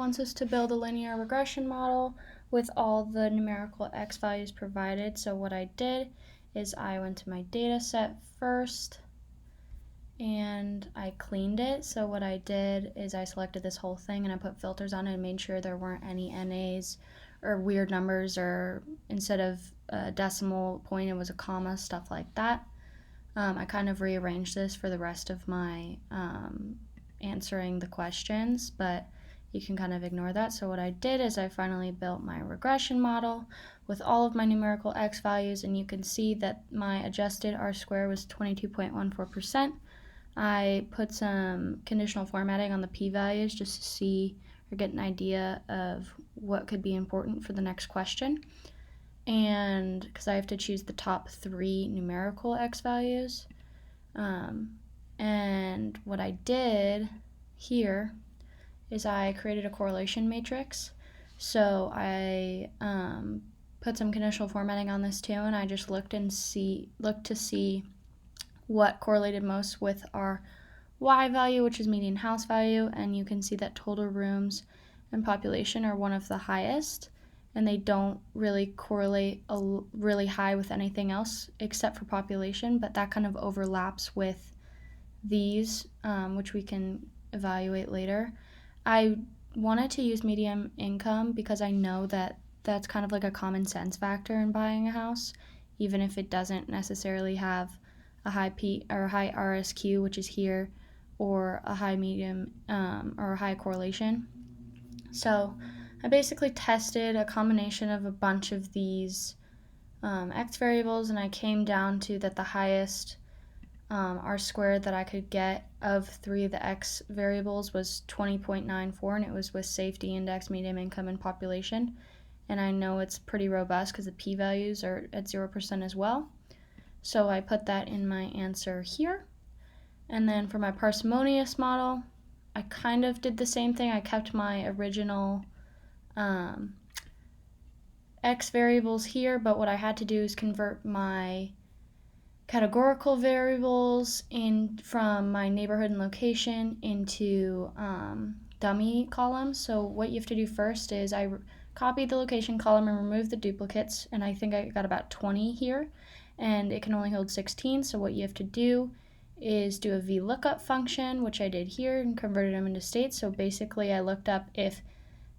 wants us to build a linear regression model with all the numerical x values provided. So what I did is I went to my data set first and I cleaned it. So what I did is I selected this whole thing and I put filters on it and made sure there weren't any NAs or weird numbers, or instead of a decimal point it was a comma, stuff like that. I kind of rearranged this for the rest of my answering the questions, but you can kind of ignore that. So what I did is I finally built my regression model with all of my numerical x values, and you can see that my adjusted R-square was 22.14%. I put some conditional formatting on the p-values just to see or get an idea of what could be important for the next question. And because I have to choose the top 3 numerical x values. And what I did here is I created a correlation matrix. So I put some conditional formatting on this too, and I just looked to see what correlated most with our y value, which is median house value, and you can see that total rooms and population are one of the highest, and they don't really correlate really high with anything else except for population, but that kind of overlaps with these, which we can evaluate later. I wanted to use median income because I know that that's kind of like a common sense factor in buying a house, even if it doesn't necessarily have a high P or a high RSQ, which is here, or a high medium or a high correlation. So I basically tested a combination of a bunch of these x variables, and I came down to that the highest R-squared that I could get of 3 of the x variables was 20.94, and it was with safety index, median income, and population. And I know it's pretty robust because the p-values are at 0% as well. So I put that in my answer here. And then for my parsimonious model, I kind of did the same thing. I kept my original x variables here, but what I had to do is convert my categorical variables from my neighborhood and location into dummy columns. So what you have to do first is I copied the location column and removed the duplicates, and I think I got about 20 here, and it can only hold 16. So what you have to do is do a VLOOKUP function, which I did here, and converted them into states. So basically I looked up if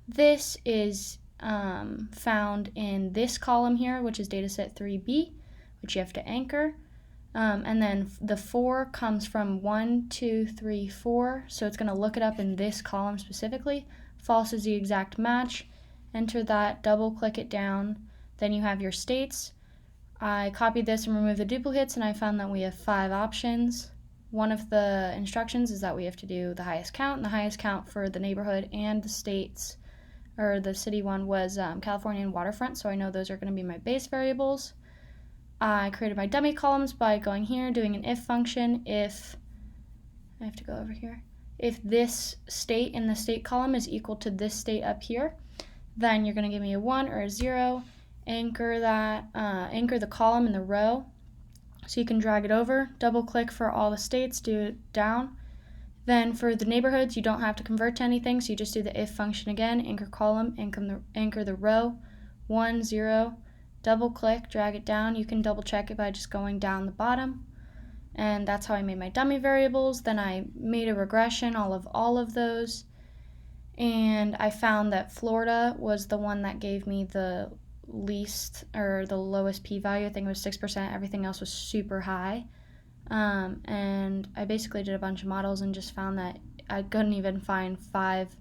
this is found in this column here, which is dataset 3B, which you have to anchor. And then the 4 comes from 1, 2, 3, 4. So it's going to look it up in this column specifically. False is the exact match. Enter that, double click it down. Then you have your states. I copied this and removed the duplicates, and I found that we have 5 options. One of the instructions is that we have to do the highest count, and the highest count for the neighborhood and the states, or the city one, was California and waterfront, so I know those are going to be my base variables. I created my dummy columns by going here, doing an if function. If I have to go over here, if this state in the state column is equal to this state up here, then you're going to give me a 1 or a 0. Anchor that, anchor the column in the row, so you can drag it over. Double click for all the states, do it down. Then for the neighborhoods, you don't have to convert to anything, so you just do the if function again. Anchor column, anchor the row, 1, 0. Double click, drag it down. You can double check it by just going down the bottom. And that's how I made my dummy variables. Then I made a regression, all of those. And I found that Florida was the one that gave me the least, or the lowest p-value. I think it was 6%. Everything else was super high. And I basically did a bunch of models and just found that I couldn't even find 5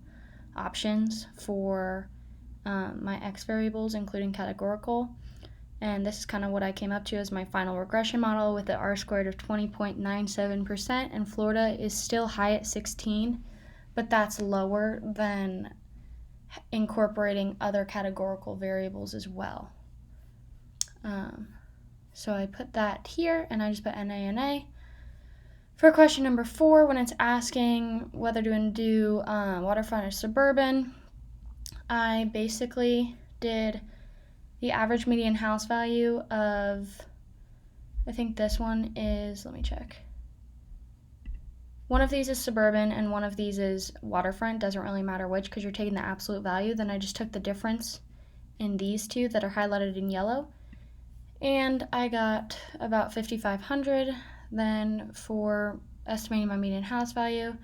options for my x variables, including categorical. And this is kind of what I came up to as my final regression model with the R-squared of 20.97%, and Florida is still high at 16, but that's lower than incorporating other categorical variables as well. So I put that here, and I just put NA. For question number 4, when it's asking whether to do waterfront or suburban, I basically did the average median house value of, I think this one is, let me check. one of these is suburban and one of these is waterfront. Doesn't really matter which because you're taking the absolute value. Then I just took the difference in these two that are highlighted in yellow, and I got about 5,500. Then for estimating my median house value,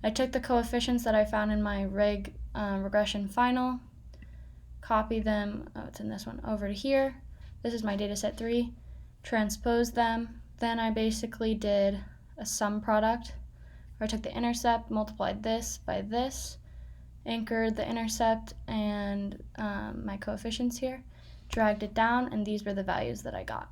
I took the coefficients that I found in my regression final, copy them, oh it's in this one, over to here. This is my data set 3, transpose them. Then I basically did a sum product where I took the intercept, multiplied this by this, anchored the intercept and my coefficients here, dragged it down, and these were the values that I got.